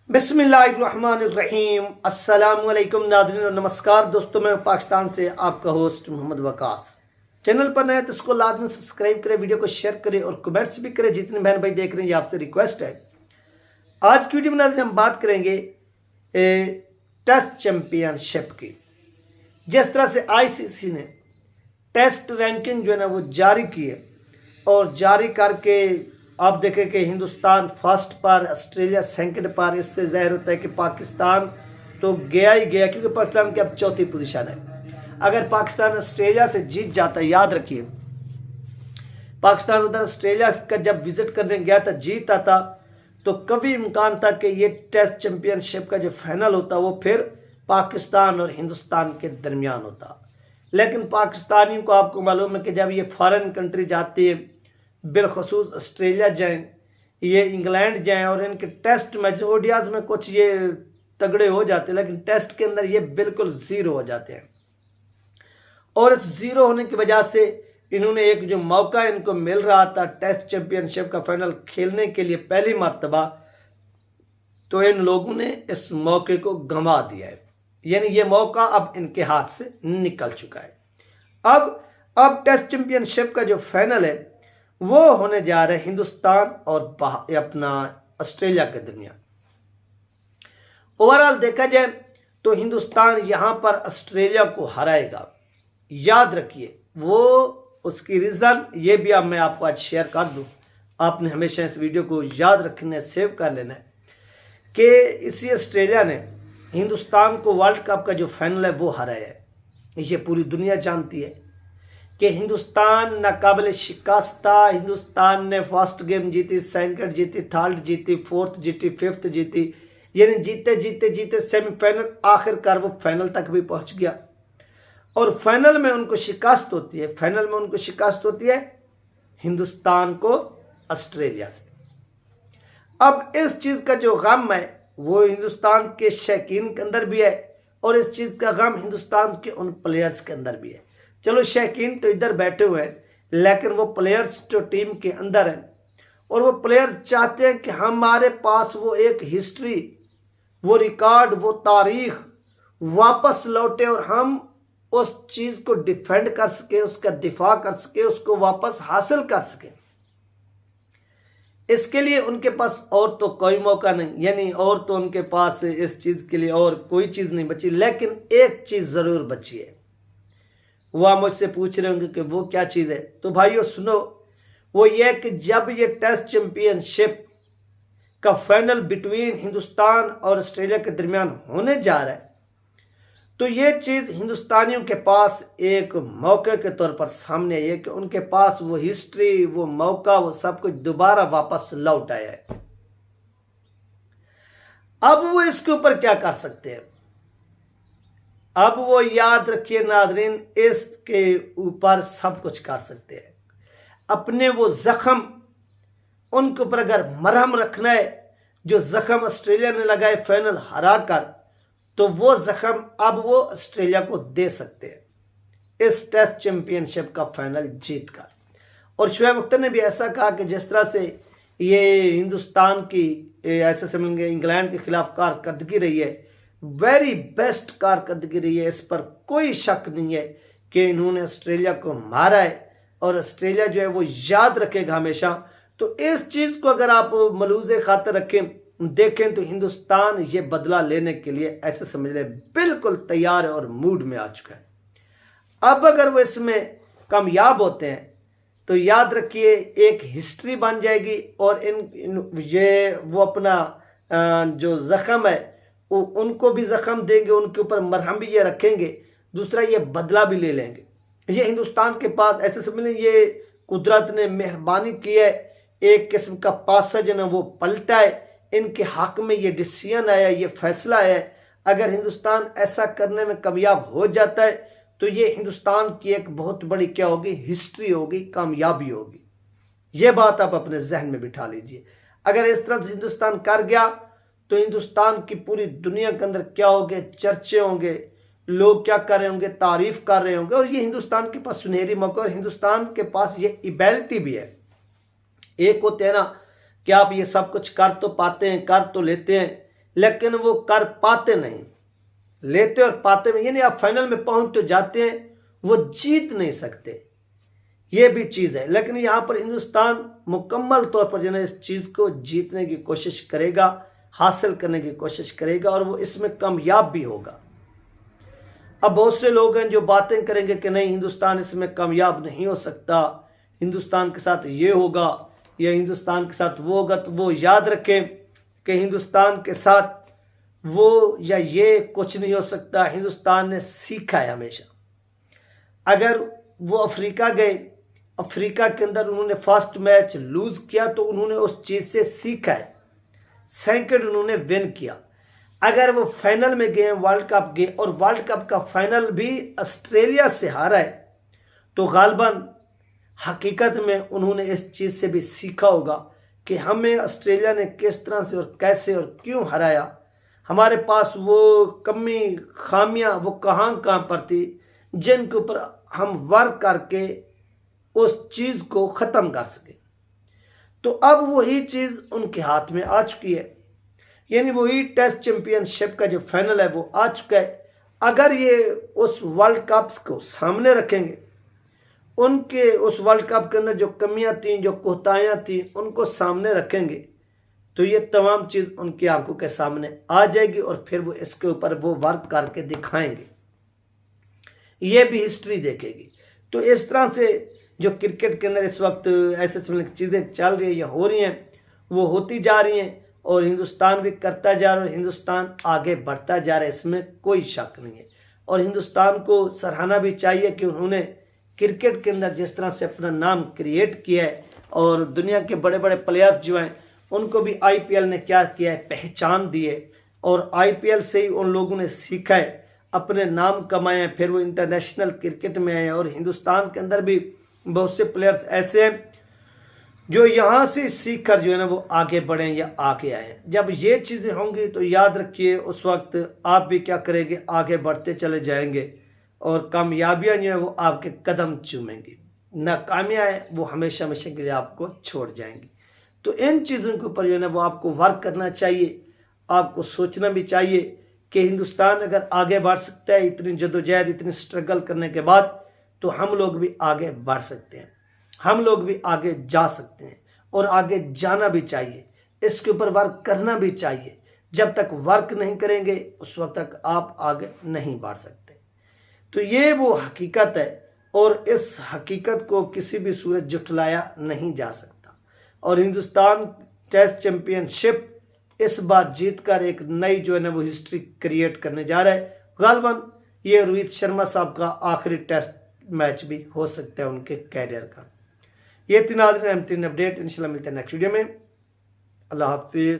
बिस्मिल्लाहिर्रहमानिर्रहीम। अस्सलामुअलैकुम नाज़रीन और नमस्कार दोस्तों, मैं पाकिस्तान से आपका होस्ट मोहम्मद वकास। चैनल पर नए तो इसको लाजमी सब्सक्राइब करें, वीडियो को शेयर करें और कमेंट्स भी करें। जितने बहन भाई देख रहे हैं ये आपसे रिक्वेस्ट है। आज की वीडियो में नाज़रीन हम बात करेंगे टेस्ट चैंपियनशिप की। जिस तरह से आईसीसी ने टेस्ट रैंकिंग जो है ना वो जारी की है और जारी करके आप देखें कि हिंदुस्तान फर्स्ट पर, ऑस्ट्रेलिया सेकंड पर। इससे जाहिर होता है कि पाकिस्तान तो गया ही गया, क्योंकि पाकिस्तान की अब चौथी पोजीशन है। अगर पाकिस्तान ऑस्ट्रेलिया से जीत जाता, याद रखिए पाकिस्तान उधर ऑस्ट्रेलिया का जब विजिट करने गया था, जीत आता तो कभी इम्कान था कि ये टेस्ट चैंपियनशिप का जो फाइनल होता वो फिर पाकिस्तान और हिंदुस्तान के दरमियान होता। लेकिन पाकिस्तानियों को आपको मालूम है कि जब ये फॉरेन कंट्री जाती है, बिलखसूस ऑस्ट्रेलिया जाएं, ये इंग्लैंड जाएं और इनके टेस्ट मैच ओडियाज में कुछ ये तगड़े हो जाते हैं, लेकिन टेस्ट के अंदर ये बिल्कुल ज़ीरो हो जाते हैं। और इस ज़ीरो होने की वजह से इन्होंने एक जो मौका इनको मिल रहा था टेस्ट चैंपियनशिप का फाइनल खेलने के लिए पहली मर्तबा, तो इन लोगों ने इस मौके को गंवा दिया है। यानी ये मौका अब इनके हाथ से निकल चुका है। अब टेस्ट चैंपियनशिप का जो फाइनल है वो होने जा रहा है हिंदुस्तान और अपना ऑस्ट्रेलिया के दरमियान। ओवरऑल देखा जाए तो हिंदुस्तान यहां पर ऑस्ट्रेलिया को हराएगा। याद रखिए वो उसकी रीज़न ये भी अब मैं आपको आज शेयर कर दूं। आपने हमेशा इस वीडियो को याद रखना है, सेव कर लेना है कि इसी ऑस्ट्रेलिया ने हिंदुस्तान को वर्ल्ड कप का जो फाइनल है वो हराया है। ये पूरी दुनिया जानती है कि हिंदुस्तान नाकाबिल शिकस्त था। हिंदुस्तान ने फर्स्ट गेम जीती, सेकंड जीती, थर्ड जीती, फोर्थ जीती, फिफ्थ जीती, यानी जीते जीते जीते सेमीफाइनल, आखिरकार वो फाइनल तक भी पहुंच गया। और फाइनल में उनको शिकस्त होती है, फाइनल में उनको शिकस्त होती है हिंदुस्तान को ऑस्ट्रेलिया से। अब इस चीज़ का जो गम है वो हिंदुस्तान के शौकीन के अंदर भी है और इस चीज़ का गम हिंदुस्तान के उन प्लेयर्स के अंदर भी है। चलो शौकीन तो इधर बैठे हुए हैं, लेकिन वो प्लेयर्स जो टीम के अंदर हैं और वो प्लेयर्स चाहते हैं कि हमारे पास वो एक हिस्ट्री, वो रिकॉर्ड, वो तारीख वापस लौटे और हम उस चीज़ को डिफेंड कर सके, उसका दिफा कर सके, उसको वापस हासिल कर सके। इसके लिए उनके पास और तो कोई मौका नहीं, यानी और तो उनके पास इस चीज़ के लिए और कोई चीज़ नहीं बची, लेकिन एक चीज़ ज़रूर बची है। वो आप मुझसे पूछ रहे होंगे कि वो क्या चीज़ है। तो भाइयों सुनो, वो ये कि जब ये टेस्ट चैंपियनशिप का फाइनल बिटवीन हिंदुस्तान और ऑस्ट्रेलिया के दरमियान होने जा रहा है, तो ये चीज़ हिंदुस्तानियों के पास एक मौके के तौर पर सामने आई है कि उनके पास वो हिस्ट्री, वो मौका, वो सब कुछ दोबारा वापस लौट आया है। अब वो इसके ऊपर क्या कर सकते हैं? अब वो याद रखिए नाजरीन, इसके ऊपर सब कुछ कर सकते हैं। अपने वो जख्म, उनके ऊपर अगर मरहम रखना है, जो जख्म ऑस्ट्रेलिया ने लगाए फाइनल हरा कर, तो वो जख्म अब वो ऑस्ट्रेलिया को दे सकते हैं इस टेस्ट चैंपियनशिप का फाइनल जीत कर। और शुएब अख्तर ने भी ऐसा कहा कि जिस तरह से ये हिंदुस्तान की ऐसे समझेंगे इंग्लैंड के खिलाफ कारकर्दगी रही है, वेरी बेस्ट कारकर्दगी रही है, इस पर कोई शक नहीं है कि इन्होंने ऑस्ट्रेलिया को मारा है और ऑस्ट्रेलिया जो है वो याद रखेगा हमेशा। तो इस चीज़ को अगर आप मलूज़े खातर रखें, देखें तो हिंदुस्तान ये बदला लेने के लिए ऐसे समझ लें बिल्कुल तैयार है और मूड में आ चुका है। अब अगर वो इसमें कामयाब होते हैं तो याद रखिए एक हिस्ट्री बन जाएगी और ये वो अपना जो ज़ख्म है उनको भी जख्म देंगे, उनके ऊपर मरहम भी ये रखेंगे, दूसरा ये बदला भी ले लेंगे। ये हिंदुस्तान के पास ऐसे समझ लें ये कुदरत ने मेहरबानी की है, एक किस्म का पासा जो ना वो पलटा है, इनके हक में ये डिसीजन आया, ये फैसला आया है। अगर हिंदुस्तान ऐसा करने में कामयाब हो जाता है तो ये हिंदुस्तान की एक बहुत बड़ी क्या होगी, हिस्ट्री होगी, कामयाबी होगी। ये बात आप अपने जहन में बिठा लीजिए। अगर इस तरह से हिंदुस्तान कर गया तो हिंदुस्तान की पूरी दुनिया के अंदर क्या होंगे, चर्चे होंगे, लोग क्या कर रहे होंगे, तारीफ कर रहे होंगे। और ये हिंदुस्तान के पास सुनहरी मौका और हिंदुस्तान के पास ये एबिलिटी भी है। एक होते हैं ना कि आप ये सब कुछ कर तो पाते हैं, कर तो लेते हैं, लेकिन वो कर पाते नहीं, लेते और पाते में, यानी आप फाइनल में पहुंच तो जाते हैं, वो जीत नहीं सकते, ये भी चीज़ है। लेकिन यहाँ पर हिंदुस्तान मुकम्मल तौर पर जो है इस चीज़ को जीतने की कोशिश करेगा, हासिल करने की कोशिश करेगा, और वो इसमें कामयाब भी होगा। अब बहुत से लोग हैं जो बातें करेंगे कि नहीं, हिंदुस्तान इसमें कामयाब नहीं हो सकता, हिंदुस्तान के साथ ये होगा या हिंदुस्तान के साथ वो होगा। तो वो याद रखें कि हिंदुस्तान के साथ वो या ये कुछ नहीं हो सकता। हिंदुस्तान ने सीखा है हमेशा। अगर वो अफ्रीका गए, अफ्रीका के अंदर उन्होंने फर्स्ट मैच लूज किया तो उन्होंने उस चीज़ से सीखा है, सेकंड उन्होंने विन किया। अगर वो फाइनल में गए, वर्ल्ड कप गए और वर्ल्ड कप का फाइनल भी ऑस्ट्रेलिया से हारा है, तो गालिबन हकीकत में उन्होंने इस चीज़ से भी सीखा होगा कि हमें ऑस्ट्रेलिया ने किस तरह से और कैसे और क्यों हराया, हमारे पास वो कमी खामियां वो कहाँ पर थी, जिनके ऊपर हम वर्क करके उस चीज़ को ख़त्म कर सके। तो अब वही चीज़ उनके हाथ में आ चुकी है, यानी वही टेस्ट चैंपियनशिप का जो फाइनल है वो आ चुका है। अगर ये उस वर्ल्ड कप को सामने रखेंगे, उनके उस वर्ल्ड कप के अंदर जो कमियां थी, जो कोताहियां थी, उनको सामने रखेंगे, तो ये तमाम चीज़ उनकी आंखों के सामने आ जाएगी और फिर वो इसके ऊपर वो वर्क करके दिखाएंगे, ये भी हिस्ट्री देखेगी। तो इस तरह से जो क्रिकेट के अंदर इस वक्त ऐसे चीज़ें चल रही है या हो रही हैं, वो होती जा रही हैं और हिंदुस्तान भी करता जा रहा है, हिंदुस्तान आगे बढ़ता जा रहा है, इसमें कोई शक नहीं है। और हिंदुस्तान को सराहना भी चाहिए कि उन्होंने क्रिकेट के अंदर जिस तरह से अपना नाम क्रिएट किया है, और दुनिया के बड़े बड़े प्लेयर्स जो हैं उनको भी आईपीएल ने क्या किया है, पहचान दी है, और आईपीएल से ही उन लोगों ने सीखा है, अपने नाम कमाए हैं, फिर वो इंटरनेशनल क्रिकेट में आए। और हिंदुस्तान के अंदर भी बहुत से प्लेयर्स ऐसे हैं जो यहाँ से सीख कर जो है ना वो आगे बढ़े या आगे आए। जब ये चीज़ें होंगी तो याद रखिए उस वक्त आप भी क्या करेंगे, आगे बढ़ते चले जाएंगे और कामयाबियाँ जो है वो आपके कदम चूमेंगी, नाकामियाँ हैं वो हमेशा हमेशा के लिए आपको छोड़ जाएंगी। तो इन चीज़ों के ऊपर जो है ना वो आपको वर्क करना चाहिए, आपको सोचना भी चाहिए कि हिंदुस्तान अगर आगे बढ़ सकता है इतनी जदोजहद, इतनी स्ट्रगल करने के बाद, तो हम लोग भी आगे बढ़ सकते हैं, हम लोग भी आगे जा सकते हैं और आगे जाना भी चाहिए, इसके ऊपर वर्क करना भी चाहिए। जब तक वर्क नहीं करेंगे उस वक्त तक आप आगे नहीं बढ़ सकते। तो ये वो हकीकत है और इस हकीकत को किसी भी सूरत झुठलाया नहीं जा सकता। और हिंदुस्तान टेस्ट चैंपियनशिप इस बार जीतकर एक नई जो है ना वो हिस्ट्री क्रिएट करने जा रहा है। गालिबन ये रोहित शर्मा साहब का आखिरी टेस्ट मैच भी हो सकता है उनके कैरियर का। ये तीन अपडेट, इंशाल्लाह मिलते हैं नेक्स्ट वीडियो में। अल्लाह हाफिज़।